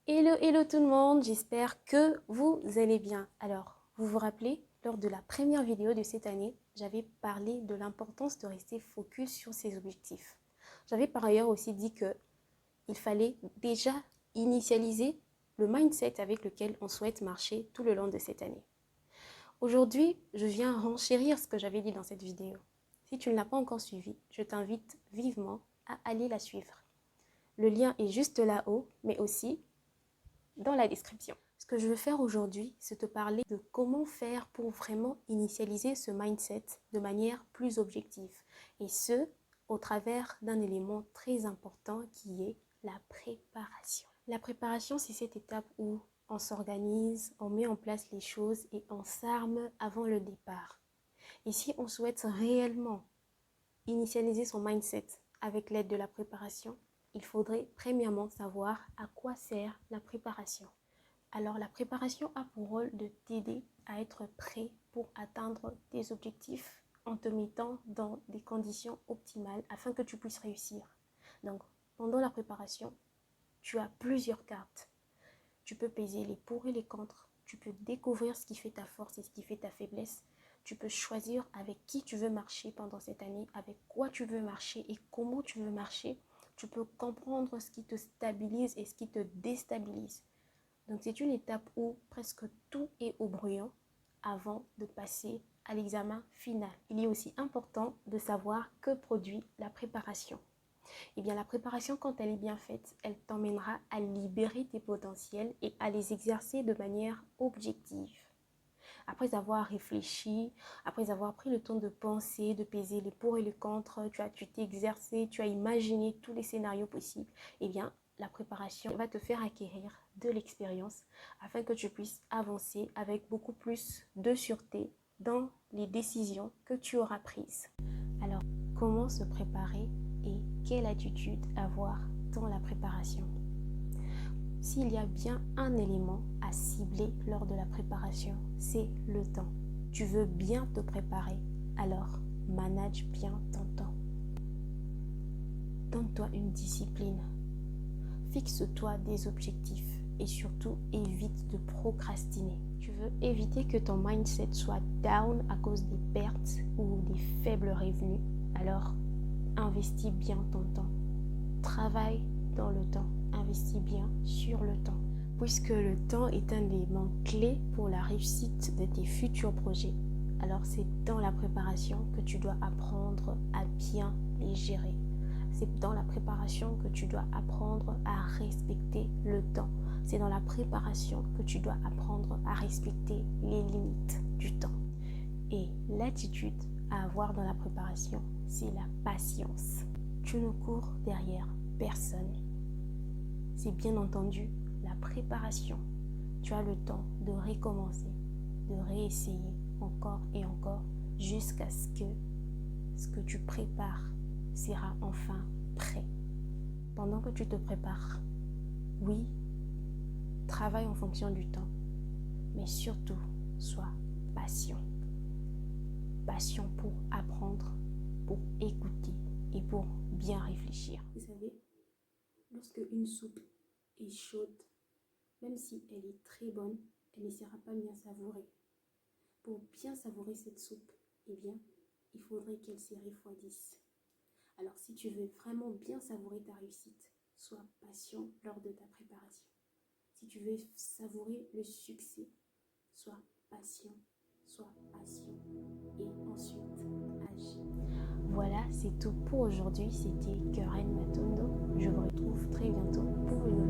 Hello, hello tout le monde, j'espère que vous allez bien. Alors, vous vous rappelez, lors de la première vidéo de cette année, j'avais parlé de l'importance de rester focus sur ses objectifs. J'avais par ailleurs aussi dit qu'il fallait déjà initialiser le mindset avec lequel on souhaite marcher tout le long de cette année. Aujourd'hui, je viens renchérir ce que j'avais dit dans cette vidéo. Si tu ne l'as pas encore suivi, je t'invite vivement à aller la suivre. Le lien est juste là-haut, mais aussi dans la description. Ce que je veux faire aujourd'hui, c'est te parler de comment faire pour vraiment initialiser ce mindset de manière plus objective. Et ce, au travers d'un élément très important qui est la préparation. La préparation, c'est cette étape où on s'organise, on met en place les choses et on s'arme avant le départ. Et si on souhaite réellement initialiser son mindset avec l'aide de la préparation, il faudrait premièrement savoir à quoi sert la préparation. Alors la préparation a pour rôle de t'aider à être prêt pour atteindre tes objectifs en te mettant dans des conditions optimales afin que tu puisses réussir. Donc pendant la préparation, tu as plusieurs cartes. Tu peux peser les pour et les contre. Tu peux découvrir ce qui fait ta force et ce qui fait ta faiblesse. Tu peux choisir avec qui tu veux marcher pendant cette année, avec quoi tu veux marcher et comment tu veux marcher. Tu peux comprendre ce qui te stabilise et ce qui te déstabilise. Donc c'est une étape où presque tout est au bruyant avant de passer à l'examen final. Il est aussi important de savoir que produit la préparation. Eh bien, la préparation, quand elle est bien faite, elle t'emmènera à libérer tes potentiels et à les exercer de manière objective. Après avoir réfléchi, après avoir pris le temps de penser, de peser les pour et les contre, tu t'es exercé, tu as imaginé tous les scénarios possibles, eh bien, la préparation va te faire acquérir de l'expérience afin que tu puisses avancer avec beaucoup plus de sûreté dans les décisions que tu auras prises. Alors, comment se préparer et quelle attitude avoir dans la préparation? S'il y a bien un élément à cibler lors de la préparation, c'est le temps. Tu veux bien te préparer, alors manage bien ton temps. Donne-toi une discipline. Fixe-toi des objectifs et surtout évite de procrastiner. Tu veux éviter que ton mindset soit down à cause des pertes ou des faibles revenus, alors investis bien ton temps. Travaille dans le temps. Investis bien sur le temps. Puisque le temps est un élément clé pour la réussite de tes futurs projets, alors c'est dans la préparation que tu dois apprendre à bien les gérer. C'est dans la préparation que tu dois apprendre à respecter le temps. C'est dans la préparation que tu dois apprendre à respecter les limites du temps. Et l'attitude à avoir dans la préparation, c'est la patience. Tu ne cours derrière personne. C'est bien entendu la préparation. Tu as le temps de recommencer, de réessayer encore et encore jusqu'à ce que tu prépares sera enfin prêt. Pendant que tu te prépares, oui, travaille en fonction du temps, mais surtout, sois patient. Patient pour apprendre, pour écouter et pour bien réfléchir. Vous savez, lorsque une soupe est chaude, même si elle est très bonne, elle ne sera pas bien savourée. Pour bien savourer cette soupe, eh bien, il faudrait qu'elle se refroidisse. Alors, si tu veux vraiment bien savourer ta réussite, sois patient lors de ta préparation. Si tu veux savourer le succès, sois patient et ensuite agis. Voilà, c'est tout pour aujourd'hui. C'était Keren Matondo. Je vous retrouve très bientôt pour une